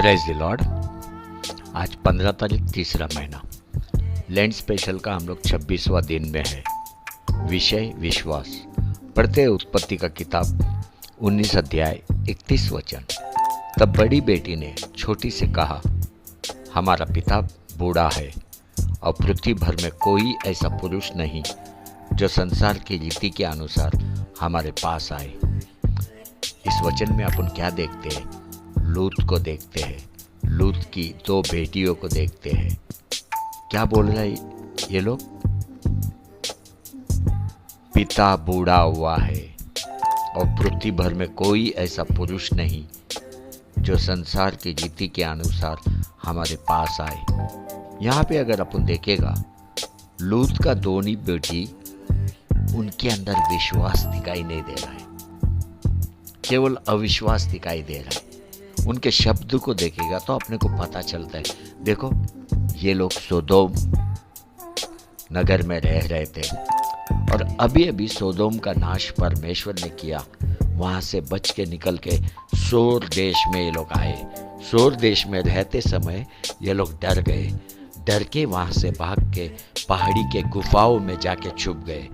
Praise the Lord. आज 15 तारीख तीसरा महीना लैंड स्पेशल का हम लोग 26वां दिन में है। विषय विश्वास। पढ़ते हैं उत्पत्ति का किताब 19 अध्याय 31 वचन। तब बड़ी बेटी ने छोटी से कहा, हमारा पिता बूढ़ा है और पृथ्वी भर में कोई ऐसा पुरुष नहीं जो संसार की रीति के अनुसार हमारे पास आए। इस वचन में अपन क्या देखते हैं? लूत को देखते हैं। लूत की 2 बेटियों को देखते हैं। क्या बोल रहे हैं ये लोग? पिता बूढ़ा हुआ है और पृथ्वी भर में कोई ऐसा पुरुष नहीं जो संसार की रीति के अनुसार हमारे पास आए। यहाँ पे अगर अपन देखेगा, लूत का दोनों बेटी, उनके अंदर विश्वास दिखाई नहीं दे रहा है, केवल अविश्वास दिखाई दे रहा है। उनके शब्द को देखेगा तो अपने को पता चलता है। देखो, ये लोग सोदोम नगर में रह रहे थे और अभी अभी सोदोम का नाश परमेश्वर ने किया। वहां से बच के निकल के सोर देश में ये लोग आए। सोर देश में रहते समय ये लोग डर गए। डर के वहां से भाग के पहाड़ी के गुफाओं में जाके छुप गए।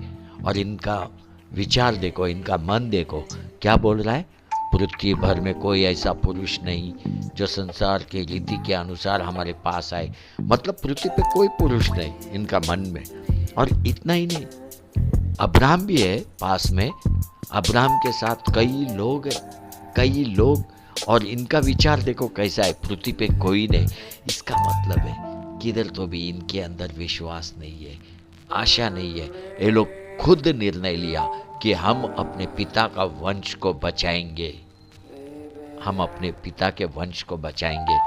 और इनका विचार देखो, इनका मन देखो, क्या बोल रहा है? पृथ्वी भर में कोई ऐसा पुरुष नहीं जो संसार के रीति के अनुसार हमारे पास आए। मतलब पृथ्वी पे कोई पुरुष नहीं इनका मन में। और इतना ही नहीं, अब्राहम भी है पास में। अब्राहम के साथ कई लोग और इनका विचार देखो कैसा है, पृथ्वी पे कोई नहीं। इसका मतलब है किधर तो भी इनके अंदर विश्वास नहीं है, आशा नहीं है। ये लोग खुद निर्णय लिया कि हम अपने पिता का वंश को बचाएंगे, हम अपने पिता के वंश को बचाएंगे।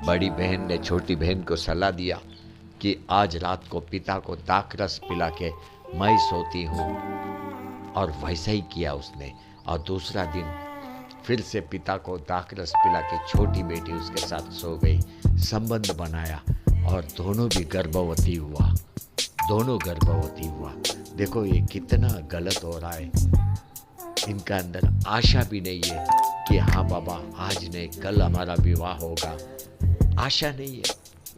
बड़ी बहन ने छोटी बहन को सलाह दिया कि आज रात को पिता को दाखरस पिला के मैं सोती हूँ, और वैसा ही किया उसने। और दूसरा दिन फिर से पिता को दाखरस पिला के छोटी बेटी उसके साथ सो गई। संबंध बनाया और दोनों गर्भवती हुआ। देखो ये कितना गलत हो रहा है। इनका अंदर आशा भी नहीं है कि हाँ बाबा आज नहीं कल हमारा विवाह होगा। आशा नहीं है।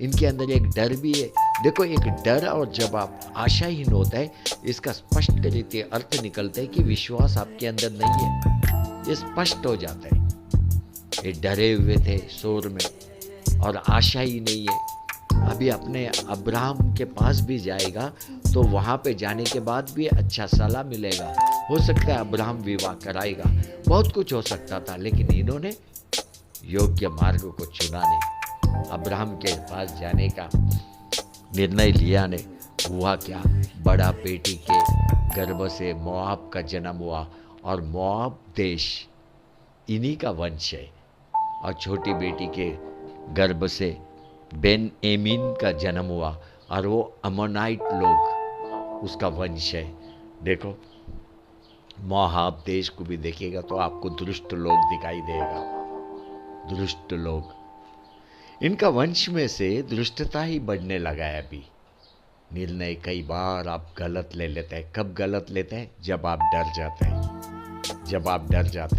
इनके अंदर एक डर भी है। देखो, एक डर और जब आप आशाहीन होता है, इसका स्पष्ट रीति अर्थ निकलता है कि विश्वास आपके अंदर नहीं है। ये स्पष्ट हो जाता है। ये डरे हुए थे सोर में और आशा ही नहीं है। अभी अपने अब्राहम के पास भी जाएगा तो वहाँ पे जाने के बाद भी अच्छा सलाह मिलेगा। हो सकता है अब्राहम विवाह कराएगा, बहुत कुछ हो सकता था, लेकिन इन्होंने योग्य मार्ग को चुना नहीं। अब्राहम के पास जाने का निर्णय लिया ने। हुआ क्या? बड़ा बेटी के गर्भ से मोआब का जन्म हुआ और मोआब देश इन्हीं का वंश है। और छोटी बेटी के गर्भ से बेन एमीन का जन्म हुआ और वो अमोनाइट लोग उसका वंश है। देखो, मोआब देश को भी देखिएगा तो आपको दुष्ट लोग दिखाई देगा। दुष्ट लोग, इनका वंश में से दुष्टता ही बढ़ने लगा है। अभी निर्णय कई बार आप गलत ले लेते हैं। कब गलत लेते हैं? जब आप डर जाते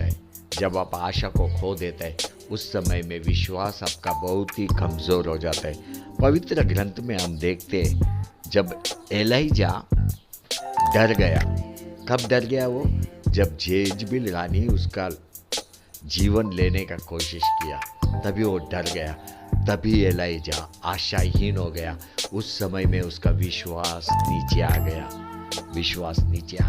हैं, जब आप आशा को खो देते हैं, उस समय में विश्वास आपका बहुत ही कमज़ोर हो जाता है। पवित्र ग्रंथ में हम देखते हैं जब एलीजा डर गया। कब डर गया वो? जब जेजबिल रानी उसका जीवन लेने का कोशिश किया, तभी वो डर गया। तभी एलीजा आशाहीन हो गया। उस समय में उसका विश्वास नीचे आ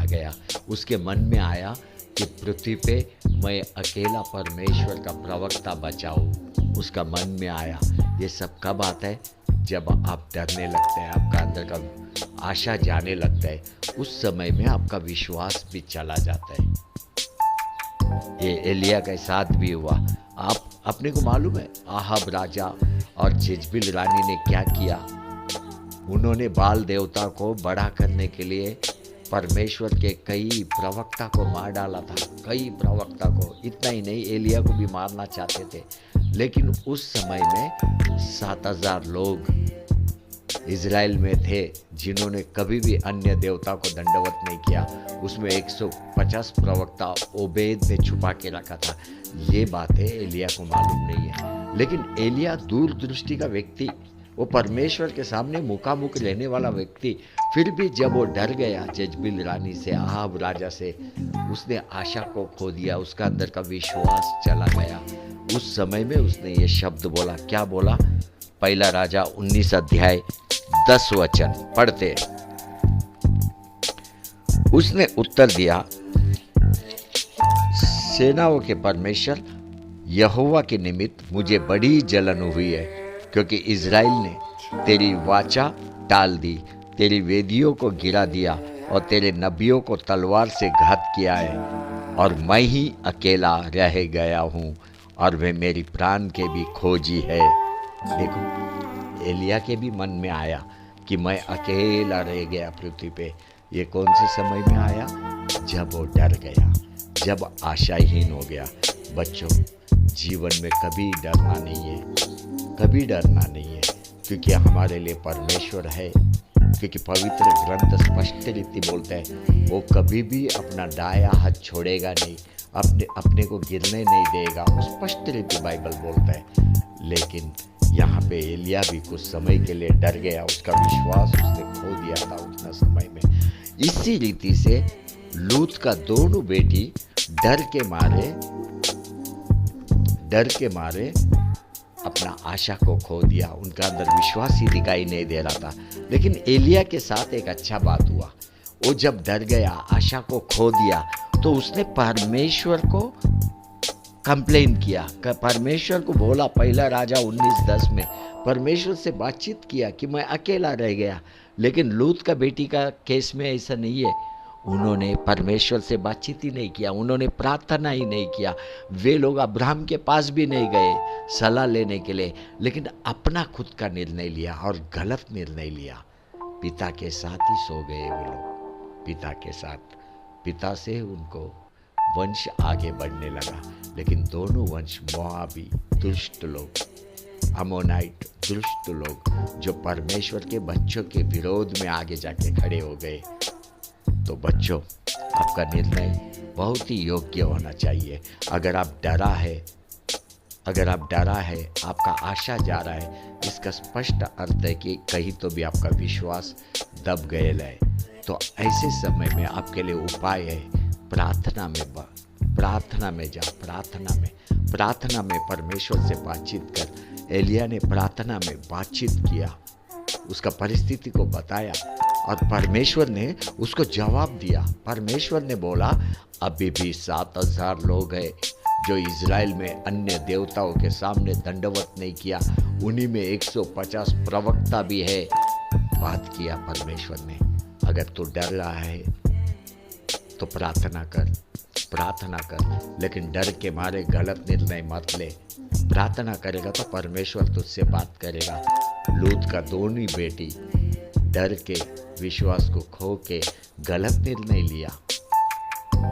गया। उसके मन में आया कि पृथ्वी पे मैं अकेला परमेश्वर का प्रवक्ता बचाऊं। उसका मन में आया। ये सब कब आता है? जब आप डरने लगते हैं, आपका अंदर का आशा जाने लगता है, उस समय में आपका विश्वास भी चला जाता है। ये एलिया के साथ भी हुआ। आप अपने को मालूम है आहाब राजा और जेजबिल रानी ने क्या किया? उन्होंने बाल देवता को बड़ा करने के लिए परमेश्वर के कई प्रवक्ता को मार डाला था। कई प्रवक्ता को, इतना ही नहीं, एलिया को भी मारना चाहते थे। लेकिन उस समय में 7,000 लोग इज़राइल में थे जिन्होंने कभी भी अन्य देवता को दंडवत नहीं किया। उसमें 150 प्रवक्ता ओबेद ने छुपा के रखा था। ये बातें एलिया को मालूम नहीं है। लेकिन एलिया दूरदृष्टि का व्यक्ति, वो परमेश्वर के सामने मुखामुख रहने वाला व्यक्ति, फिर भी जब वो डर गया जजबिल रानी से, आहाब राजा से, उसने आशा को खो दिया, उसका अंदर का विश्वास चला गया। उस समय में उसने ये शब्द बोला, क्या बोला? पहला राजा 19 अध्याय 10 वचन पढ़ते। उसने उत्तर दिया, सेनाओं के परमेश्वर यहोवा के निमित्त मुझे बड़ी जलन हुई है, क्योंकि इज़राइल ने तेरी वाचा टाल दी, तेरी वेदियों को गिरा दिया और तेरे नबियों को तलवार से घात किया है, और मैं ही अकेला रह गया हूँ और वे मेरी प्राण के भी खोजी है। देखो, एलिया के भी मन में आया कि मैं अकेला रह गया पृथ्वी पे। ये कौन से समय में आया? जब वो डर गया, जब आशाहीन हो गया। बच्चों, जीवन में कभी डरना नहीं है, कभी डरना नहीं है, क्योंकि हमारे लिए परमेश्वर है। क्योंकि पवित्र ग्रंथ स्पष्ट रीति बोलता है, वो कभी भी अपना दाया हाथ छोड़ेगा नहीं, अपने को गिरने नहीं देगा। स्पष्ट रीति बाइबल बोलता है। लेकिन यहाँ पे एलिया भी कुछ समय के लिए डर गया, उसका विश्वास उसने खो दिया था उतना समय में। इसी रीति से लूत का दोनों बेटी डर के मारे अपना आशा को खो दिया, उनका अंदर विश्वास ही दिखाई नहीं दे रहा था। लेकिन एलिया के साथ एक अच्छा बात हुआ, वो जब डर गया, आशा को खो दिया, तो उसने परमेश्वर को कंप्लेन किया, परमेश्वर को बोला। पहला राजा 19:10 में परमेश्वर से बातचीत किया कि मैं अकेला रह गया। लेकिन लूत का बेटी का केस में ऐसा नहीं है, उन्होंने परमेश्वर से बातचीत ही नहीं किया, उन्होंने प्रार्थना ही नहीं किया। वे लोग अब्राहम के पास भी नहीं गए सलाह लेने के लिए, लेकिन अपना खुद का निर्णय लिया और गलत निर्णय लिया। पिता के साथ ही सो गए वे लोग, पिता के साथ। पिता से उनको वंश आगे बढ़ने लगा, लेकिन दोनों वंश मोआबी दुष्ट लोग, अमोनाइट दुष्ट लोग, जो परमेश्वर के बच्चों के विरोध में आगे जाके खड़े हो गए। तो बच्चों, आपका निर्णय बहुत ही योग्य होना चाहिए। अगर आप डरा है, आपका आशा जा रहा है, इसका स्पष्ट अर्थ है कि कहीं तो भी आपका विश्वास दब गया है। तो ऐसे समय में आपके लिए उपाय है, प्रार्थना में परमेश्वर से बातचीत कर। एलिया ने प्रार्थना में बातचीत किया, उसका परिस्थिति को बताया, और परमेश्वर ने उसको जवाब दिया। परमेश्वर ने बोला, अभी भी 7,000 लोग हैं जो इज़राइल में अन्य देवताओं के सामने दंडवत नहीं किया, उन्हीं में 150 प्रवक्ता भी है। बात किया परमेश्वर ने। अगर तू डर रहा है तो प्रार्थना कर, लेकिन डर के मारे गलत निर्णय मत ले। प्रार्थना करेगा तो परमेश्वर तुझसे बात करेगा। लूत का दोनों बेटी डर के, विश्वास को खो के गलत निर्णय लिया।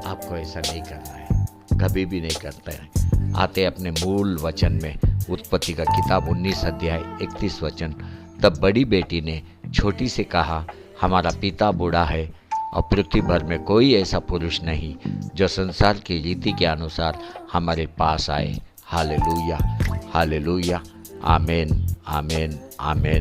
आपको ऐसा नहीं करना है, कभी भी नहीं करता है। आते अपने मूल वचन में, उत्पत्ति का किताब 19 अध्याय 31 वचन। तब बड़ी बेटी ने छोटी से कहा, हमारा पिता बूढ़ा है और पृथ्वी भर में कोई ऐसा पुरुष नहीं जो संसार की रीति के अनुसार हमारे पास आए। हालेलुया, हालेलुया, आमेन, आमेन, आमेन।